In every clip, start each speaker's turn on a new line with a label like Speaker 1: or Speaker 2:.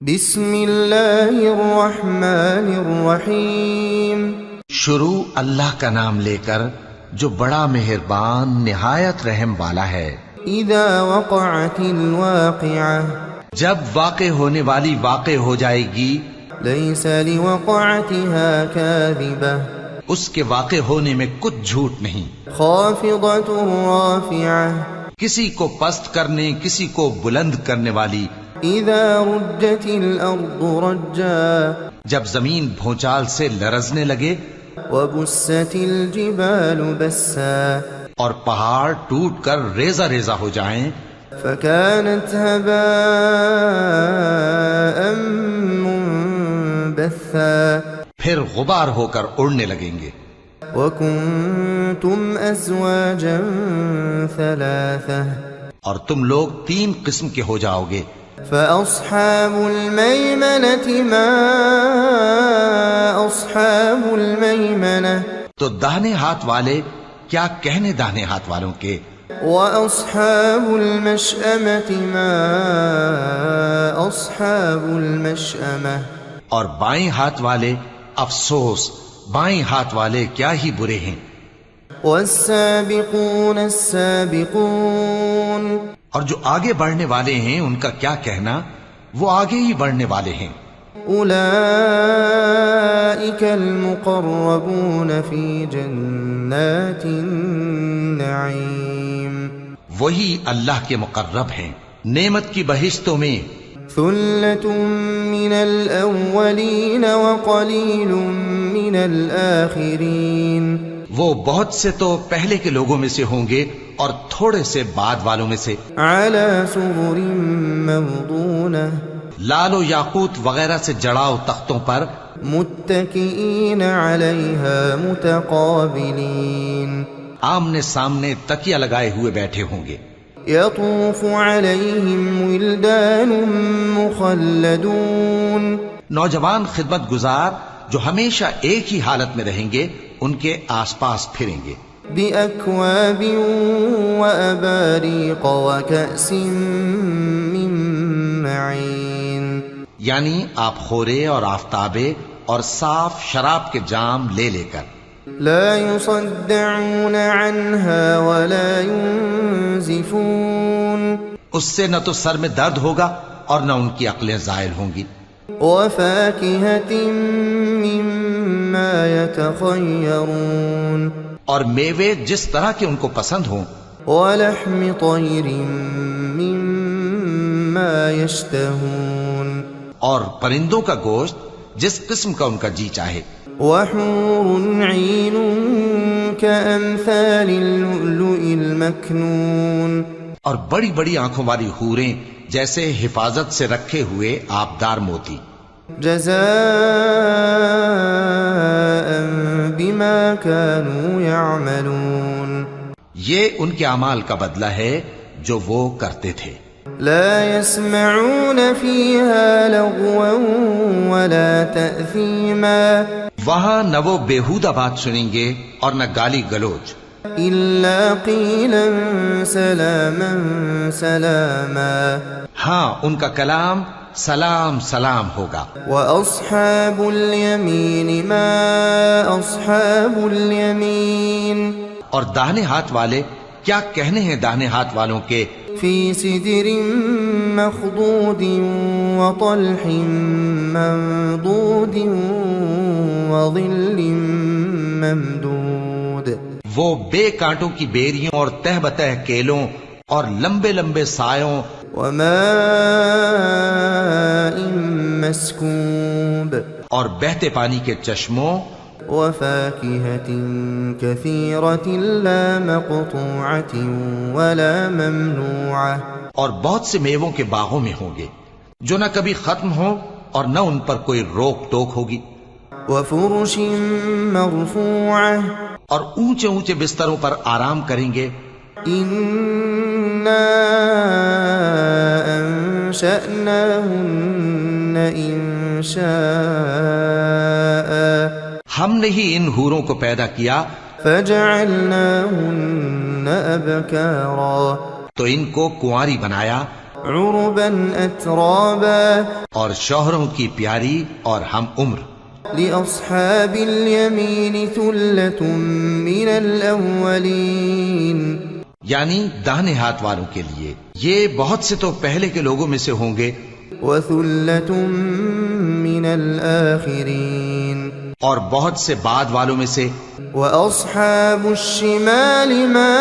Speaker 1: بسم اللہ الرحمن الرحیم۔
Speaker 2: شروع اللہ کا نام لے کر جو بڑا مہربان نہایت رحم والا ہے۔
Speaker 1: اذا وقعت الواقعہ،
Speaker 2: جب واقع ہونے والی واقع ہو جائے گی،
Speaker 1: لیس لوقعتها کاذبہ،
Speaker 2: اس کے واقع ہونے میں کچھ جھوٹ نہیں۔
Speaker 1: خافضۃ رافعہ،
Speaker 2: کسی کو پست کرنے کسی کو بلند کرنے والی۔
Speaker 1: اذا رجت الارض رجا،
Speaker 2: جب زمین بھونچال سے لرزنے لگے،
Speaker 1: وبست الجبال بسا،
Speaker 2: اور پہاڑ ٹوٹ کر ریزہ ریزہ ہو جائیں،
Speaker 1: فكانت هباء منبثا،
Speaker 2: پھر غبار ہو کر اڑنے لگیں گے۔
Speaker 1: وكنتم ازواجا ثلاثة،
Speaker 2: اور تم لوگ تین قسم کے ہو جاؤ گے۔
Speaker 1: فأصحاب الميمنة ما أصحاب الميمنة،
Speaker 2: تو داہنے ہاتھ والے کیا کہنے داہنے ہاتھ والوں کے،
Speaker 1: وأصحاب المشأمة ما أصحاب المشأمة،
Speaker 2: اور بائیں ہاتھ والے افسوس بائیں ہاتھ والے کیا ہی برے ہیں۔
Speaker 1: والسابقون السابقون،
Speaker 2: اور جو آگے بڑھنے والے ہیں ان کا کیا کہنا، وہ آگے ہی بڑھنے والے ہیں۔
Speaker 1: أولئك المقربون في جنات النعيم،
Speaker 2: وہی اللہ کے مقرب ہیں نعمت کی بہشتوں میں۔
Speaker 1: ثلة من الأولين وقليل من الآخرين،
Speaker 2: وہ بہت سے تو پہلے کے لوگوں میں سے ہوں گے اور تھوڑے سے بعد والوں میں سے۔
Speaker 1: على سرر موضونة،
Speaker 2: لال و یاقوت وغیرہ سے جڑاؤ تختوں پر،
Speaker 1: متكئين عليها متقابلين،
Speaker 2: آمنے سامنے تکیہ لگائے ہوئے بیٹھے ہوں گے۔
Speaker 1: يطوف عليهم ولدان مخلدون،
Speaker 2: نوجوان خدمت گزار جو ہمیشہ ایک ہی حالت میں رہیں گے ان کے آس پاس پھریں گے۔
Speaker 1: بأكواب وأباريق وكأس من معين،
Speaker 2: یعنی آپ خورے اور آفتابے اور صاف شراب کے جام لے لے کر۔
Speaker 1: لا يصدعون عنها ولا ينزفون،
Speaker 2: اس سے نہ تو سر میں درد ہوگا اور نہ ان کی عقلیں زائل ہوں گی۔
Speaker 1: وفاكهة مما يتخيرون،
Speaker 2: اور میوے جس طرح کے ان کو پسند ہوں،
Speaker 1: ولحم طير مما يشتهون،
Speaker 2: اور پرندوں کا گوشت جس قسم کا ان کا جی چاہے۔
Speaker 1: وحور عين كأمثال اللؤلؤ المكنون،
Speaker 2: اور بڑی بڑی آنکھوں والی حوریں جیسے حفاظت سے رکھے ہوئے آبدار موتی۔
Speaker 1: جزاء بما كانوا يعملون،
Speaker 2: یہ ان کے اعمال کا بدلہ ہے جو وہ کرتے تھے۔
Speaker 1: لا يسمعون فيها لغوا ولا تأثيما،
Speaker 2: وہاں نہ وہ بےہودہ بات سنیں گے اور نہ گالی گلوچ،
Speaker 1: إلا قيلا سلاما سلاما،
Speaker 2: ہاں ان کا کلام سلام سلام ہوگا۔
Speaker 1: وأصحاب اليمين ما أصحاب اليمين،
Speaker 2: اور داہنے ہاتھ والے کیا کہنے ہیں داہنے ہاتھ والوں کے،
Speaker 1: في سدر مخضود وطلح منضود وظل ممدود،
Speaker 2: وہ بے کانٹوں کی بیریوں اور تہ بتہ کیلوں اور لمبے لمبے سایوں،
Speaker 1: وماء مسكوب،
Speaker 2: اور بہتے پانی کے چشموں،
Speaker 1: وفاكهة كثيرة لا مقطوعة ولا ممنوعة،
Speaker 2: اور بہت سے میووں کے باغوں میں ہوں گے جو نہ کبھی ختم ہوں اور نہ ان پر کوئی روک ٹوک ہوگی،
Speaker 1: وفرش مرفوعة،
Speaker 2: اور اونچے اونچے بستروں پر آرام کریں گے۔
Speaker 1: إنا أنشأناهن إنشاء،
Speaker 2: ہم نے ہی ان حوروں کو پیدا کیا،
Speaker 1: فجعلناهن أبكارا،
Speaker 2: تو ان کو کنواری بنایا،
Speaker 1: عربا أترابا
Speaker 2: اور شوہروں کی پیاری اور ہم عمر.
Speaker 1: لأصحاب اليمين ثلة من الأولين
Speaker 2: یعنی داہنے ہاتھ والوں کے لیے یہ بہت سے تو پہلے کے لوگوں میں سے ہوں گے
Speaker 1: وثلة من الآخرين
Speaker 2: اور بہت سے بعد والوں میں سے.
Speaker 1: وأصحاب الشمال ما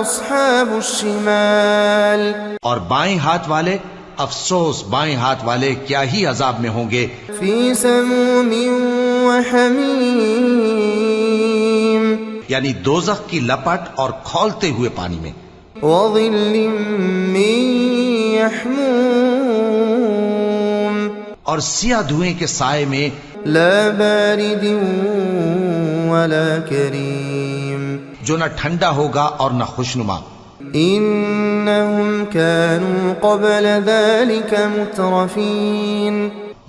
Speaker 1: أصحاب الشمال
Speaker 2: اور بائیں ہاتھ والے افسوس بائیں ہاتھ والے کیا ہی عذاب میں ہوں گے.
Speaker 1: في سموم وحميم
Speaker 2: یعنی دوزخ کی لپٹ اور کھولتے ہوئے پانی میں.
Speaker 1: وظل من يحموم
Speaker 2: اور سیاہ دھوئیں کے سائے میں.
Speaker 1: لا بارد ولا كريم
Speaker 2: جو نہ ٹھنڈا ہوگا اور نہ خوشنما.
Speaker 1: إنهم كانوا قبل ذلك مترفين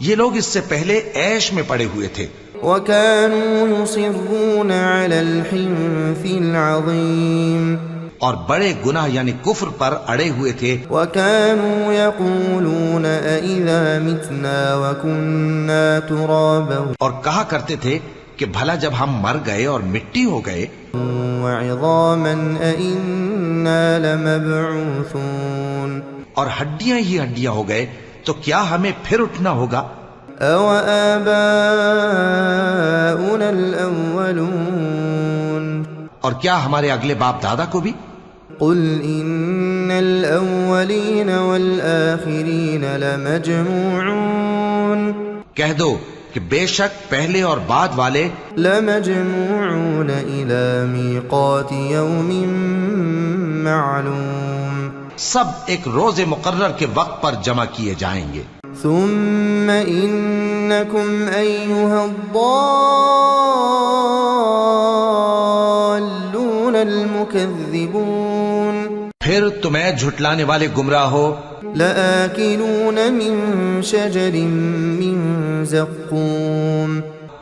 Speaker 2: یہ لوگ اس سے پہلے عیش میں پڑے ہوئے تھے
Speaker 1: وكانوا يصرون على الحنث العظيم
Speaker 2: اور بڑے گناہ یعنی کفر پر اڑے ہوئے تھے.
Speaker 1: وكانوا يقولون أإذا متنا وكنا ترابا
Speaker 2: اور کہا کرتے تھے کہ بھلا جب ہم مر گئے اور مٹی ہو گئے
Speaker 1: وعظاما أإنا لمبعوثون
Speaker 2: اور ہڈیاں ہی ہڈیاں ہو گئے تو کیا ہمیں پھر اٹھنا ہوگا.
Speaker 1: أَوَآبَاؤُنَا الْأَوَّلُونَ
Speaker 2: اور کیا ہمارے اگلے باپ دادا کو بھی.
Speaker 1: قُلْ إِنَّ الْأَوَّلِينَ وَالْآخِرِينَ لَمَجْمُوعُونَ
Speaker 2: کہہ دو کہ بے شک پہلے اور بعد والے
Speaker 1: لَمَجْمُوعُونَ إِلَى مِيقَاتِ يَوْمٍ مَّعْلُومٍ
Speaker 2: سب ایک روز مقرر کے وقت پر جمع کیے جائیں گے.
Speaker 1: ثم إنكم أيها الضالون المكذبون
Speaker 2: پھر تمہیں جھٹلانے والے گمراہ ہو.
Speaker 1: لآكلون من شجر من زقوم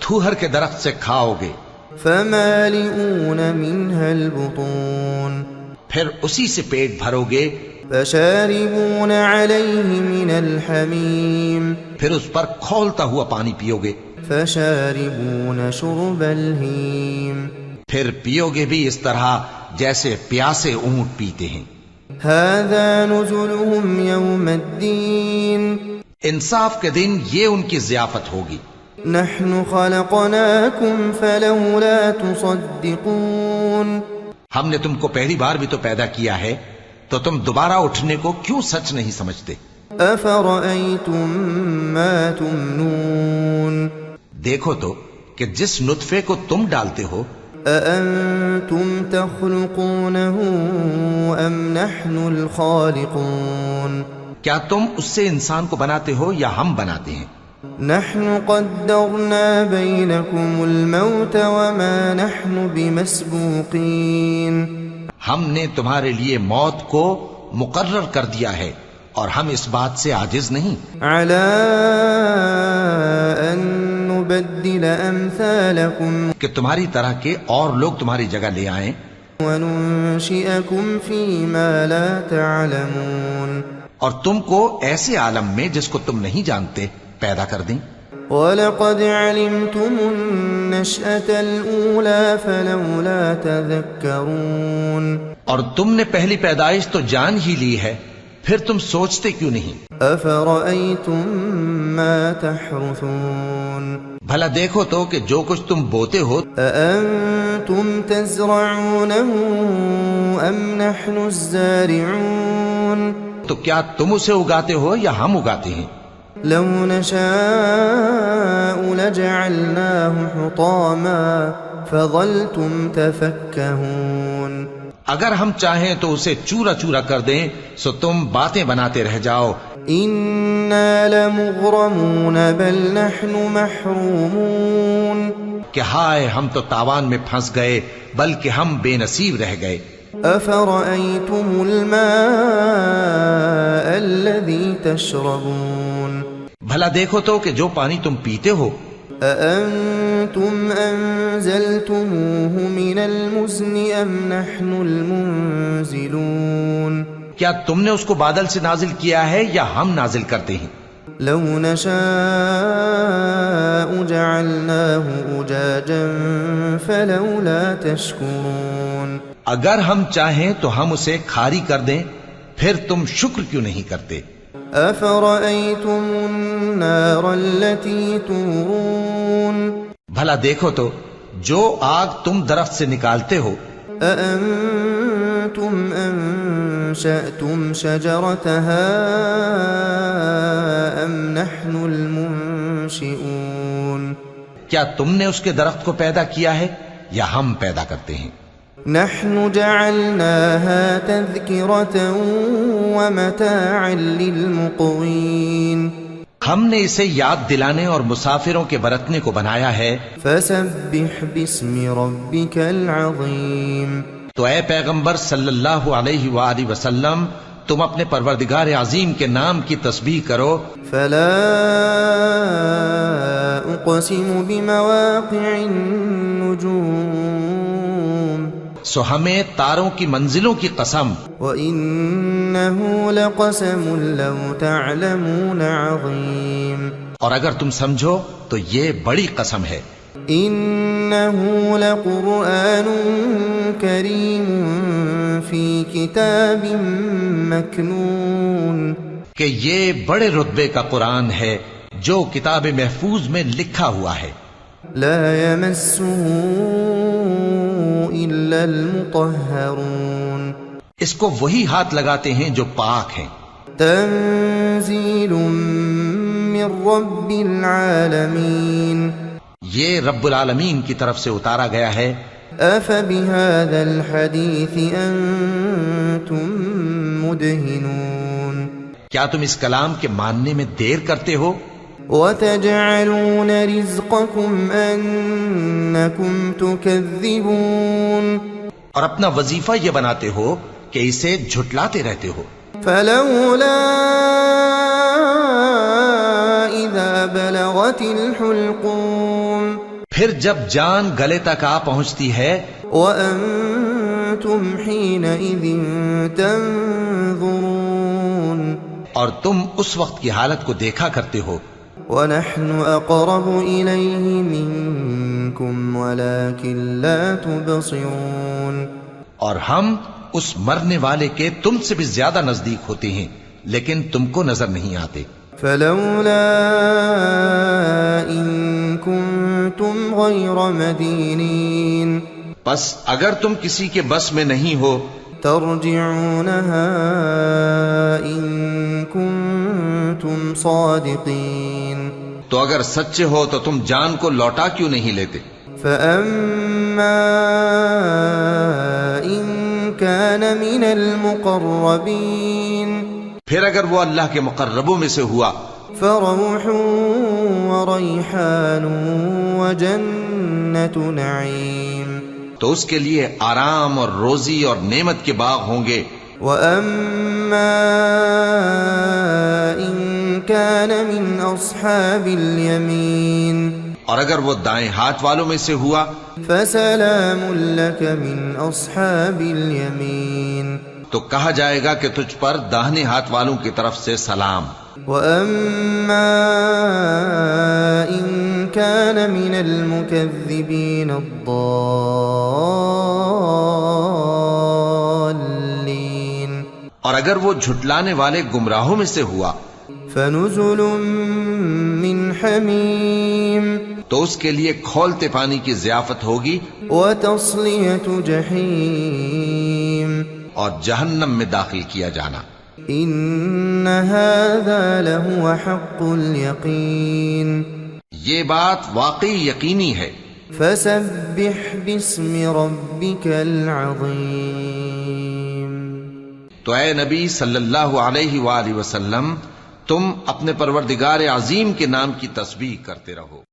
Speaker 2: تھوہر کے درخت سے کھاؤ گے
Speaker 1: فمالئون منها البطون
Speaker 2: پھر اسی سے پیٹ بھرو گے.
Speaker 1: فشاربون عليه من الحميم
Speaker 2: پھر اس پر کھولتا ہوا پانی پیو گے.
Speaker 1: فشاربون شرب الهيم
Speaker 2: پھر پیو گے بھی اس طرح جیسے پیاسے اونٹ پیتے ہیں.
Speaker 1: هذا نزلهم يوم الدين
Speaker 2: انصاف کے دن یہ ان کی ضیافت ہوگی.
Speaker 1: نحن خلقناكم فلولا تصدقون
Speaker 2: ہم نے تم کو پہلی بار بھی تو پیدا کیا ہے تو تم دوبارہ اٹھنے کو کیوں سچ نہیں سمجھتے.
Speaker 1: أفرأيتم ما تمنون
Speaker 2: دیکھو تو کہ جس نطفے کو تم ڈالتے ہو
Speaker 1: أأنتم تخلقونه أم نحن الخالقون
Speaker 2: کیا تم اس سے انسان کو بناتے ہو یا ہم بناتے ہیں.
Speaker 1: نحن قدرنا بينكم الموت وما نحن بمسبوقين
Speaker 2: ہم نے تمہارے لیے موت کو مقرر کر دیا ہے اور ہم اس بات سے عاجز نہیں
Speaker 1: على أن نبدل أمثالكم
Speaker 2: کہ تمہاری طرح کے اور لوگ تمہاری جگہ لے آئیں
Speaker 1: وننشئكم فيما لا تعلمون
Speaker 2: اور تم کو ایسے عالم میں جس کو تم نہیں جانتے پیدا کر دیں.
Speaker 1: وَلَقَدْ عَلِمْتُمُ النَّشْأَةَ الْأُولَى فَلَوْلَا تَذَكَّرُونَ
Speaker 2: اور تم نے پہلی پیدائش تو جان ہی لی ہے پھر تم سوچتے کیوں نہیں.
Speaker 1: أَفَرَأَيْتُم مَّا تَحْرُثُونَ
Speaker 2: بھلا دیکھو تو کہ جو کچھ تم بوتے ہو
Speaker 1: أَأَنتُمْ تَزْرَعُونَهُ أَمْ نَحْنُ الزَّارِعُونَ
Speaker 2: تو کیا تم اسے اگاتے ہو یا ہم اگاتے ہیں.
Speaker 1: لو نشاء لجعلناه حطاما فظلتم تفكهون
Speaker 2: اگر ہم چاہیں تو اسے چورا چورا کر دیں سو تم باتیں بناتے رہ جاؤ.
Speaker 1: إنا لمغرمون بل نحن محرومون
Speaker 2: کہ ہائے ہم تو تاوان میں پھنس گئے بلکہ ہم بے نصیب رہ گئے.
Speaker 1: أفرأيتم الماء الذي تشربون
Speaker 2: بھلا دیکھو تو کہ جو پانی تم پیتے ہو
Speaker 1: أأنتم أنزلتموه من المزن أم نحن المنزلون
Speaker 2: کیا تم نے اس کو بادل سے نازل کیا ہے یا ہم نازل کرتے ہیں؟
Speaker 1: لو نشاء جعلناه أجاجا فلولا تشكرون
Speaker 2: اگر ہم چاہیں تو ہم اسے کھاری کر دیں، پھر تم شکر کیوں نہیں کرتے؟
Speaker 1: أفرأيتم النار التي تورون
Speaker 2: بھلا دیکھو تو جو آگ تم درخت سے نکالتے ہو،
Speaker 1: أأنتم أنشأتم شجرتها أم نحن المنشئون
Speaker 2: کیا تم نے اس کے درخت کو پیدا کیا ہے یا ہم پیدا کرتے ہیں؟
Speaker 1: نحن جعلناها تذكرة ومتاعا للمقوين
Speaker 2: ہم نے اسے یاد دلانے اور مسافروں کے برتنے کو بنایا ہے۔
Speaker 1: فسبح باسم ربك العظيم
Speaker 2: تو اے پیغمبر صلی اللہ علیہ وآلہ وسلم، تم اپنے پروردگار عظیم کے نام کی تسبیح کرو۔
Speaker 1: فلا اقسم بمواقع النجوم
Speaker 2: سو ہمیں تاروں کی منزلوں کی قسم،
Speaker 1: وإنه لقسم لو تعلمون عظيم
Speaker 2: اور اگر تم سمجھو تو یہ بڑی قسم ہے۔
Speaker 1: إنه لقرآن كريم في كتاب مكنون
Speaker 2: کہ یہ بڑے رتبے کا قرآن ہے جو کتاب محفوظ میں لکھا ہوا ہے۔
Speaker 1: لا يمسه إلا المطهرون
Speaker 2: اس کو وہی ہاتھ لگاتے ہیں جو پاک ہیں۔
Speaker 1: تنزيل من رب العالمين
Speaker 2: یہ رب العالمین کی طرف سے اتارا گیا ہے۔
Speaker 1: أفبهذا الحديث أنتم مدهنون
Speaker 2: کیا تم اس کلام کے ماننے میں دیر کرتے ہو؟
Speaker 1: وتجعلون رزقكم أنكم تكذبون
Speaker 2: اور اپنا وظیفہ یہ بناتے ہو کہ اسے جھٹلاتے رہتے ہو۔
Speaker 1: فلولا إذا بلغت الحلقوم
Speaker 2: پھر جب جان گلے تک آ پہنچتی ہے،
Speaker 1: وأنتم حينئذ تنظرون
Speaker 2: اور تم اس وقت کی حالت کو دیکھا کرتے ہو،
Speaker 1: ونحن أقرب إليه منكم ولكن لا تبصرون
Speaker 2: اور ہم اس مرنے والے کے تم سے بھی زیادہ نزدیک ہوتے ہیں لیکن تم کو نظر نہیں آتے۔
Speaker 1: فلولا إن كنتم غير مدينين
Speaker 2: پس اگر تم کسی کے بس میں نہیں ہو
Speaker 1: ترجعونها إن كنتم صادقين
Speaker 2: تو اگر سچے ہو تو تم جان کو لوٹا کیوں نہیں لیتے؟
Speaker 1: فأما إن كان من المقربين
Speaker 2: پھر اگر وہ اللہ کے مقربوں میں سے ہوا
Speaker 1: فروح وريحان وجنة نعيم
Speaker 2: تو اس کے لیے آرام اور روزی اور نعمت کے باغ ہوں گے۔
Speaker 1: وأما إن كان من أصحاب اليمين
Speaker 2: اور اگر وہ دائیں ہاتھ والوں میں سے ہوا
Speaker 1: فسلام لك من أصحاب اليمين
Speaker 2: تو کہا جائے گا کہ تجھ پر داہنے ہاتھ والوں کی طرف سے سلام۔
Speaker 1: وأما إن كان من المكذبين الضالين
Speaker 2: اور اگر وہ جھٹلانے والے گمراہوں میں سے ہوا
Speaker 1: فنزل من حميم
Speaker 2: تو اس کے لیے کھولتے پانی کی ضیافت ہوگی
Speaker 1: وتصلية جحيم
Speaker 2: اور جہنم میں داخل کیا جانا۔
Speaker 1: إن هذا لهو حق اليقين
Speaker 2: یہ بات واقعی یقینی ہے۔
Speaker 1: فسبح باسم ربك العظيم
Speaker 2: تو اے نبی صلی اللہ علیہ وآلہ وسلم، تم اپنے پروردگار عظیم کے نام کی تسبیح کرتے رہو۔